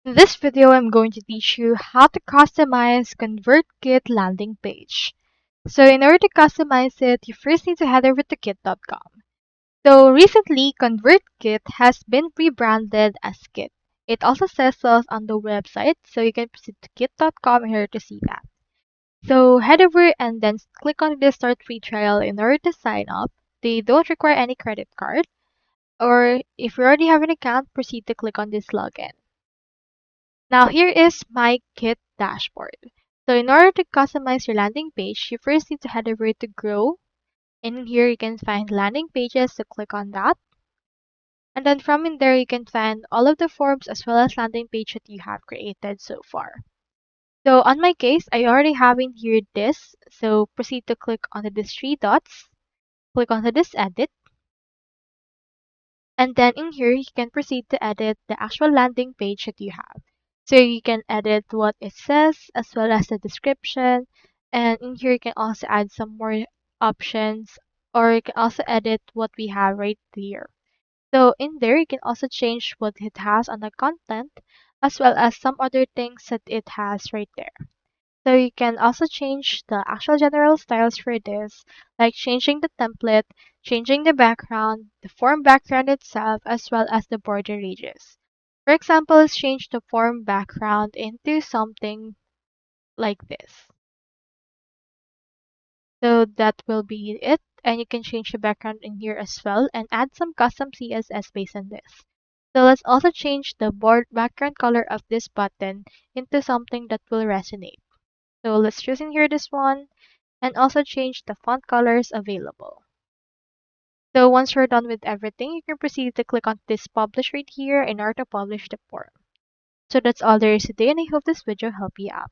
In this video, I'm going to teach you how to customize Convertkit landing page. So in order to customize it, you first need to head over to kit.com. So recently, Convertkit has been rebranded as Kit. It also says so on the website, so you can proceed to kit.com in order to see that. So head over and then click on the start free trial in order to sign up. They don't require any credit card, or if you already have an account, proceed to click on this login. Now here is my Kit dashboard. So in order to customize your landing page, you first need to head over to Grow. And in here you can find landing pages, so click on that. And then from in there you can find all of the forms as well as landing page that you have created so far. So on my case, I already have in here this. So proceed to click on these three dots, click on this edit. And then in here you can proceed to edit the actual landing page that you have. So you can edit what it says as well as the description. And in here you can also add some more options, or you can also edit what we have right here. So in there you can also change what it has on the content as well as some other things that it has right there. So you can also change the actual general styles for this, like changing the template, changing the background, the form background itself, as well as the border radius. For example, let's change the form background into something like this. So that will be it. And you can change the background in here as well and add some custom CSS based on this. So let's also change the background color of this button into something that will resonate. So let's choose in here this one and also change the font colors available. So once you're done with everything, you can proceed to click on this publish right here in order to publish the form. So that's all there is today, and I hope this video helped you out.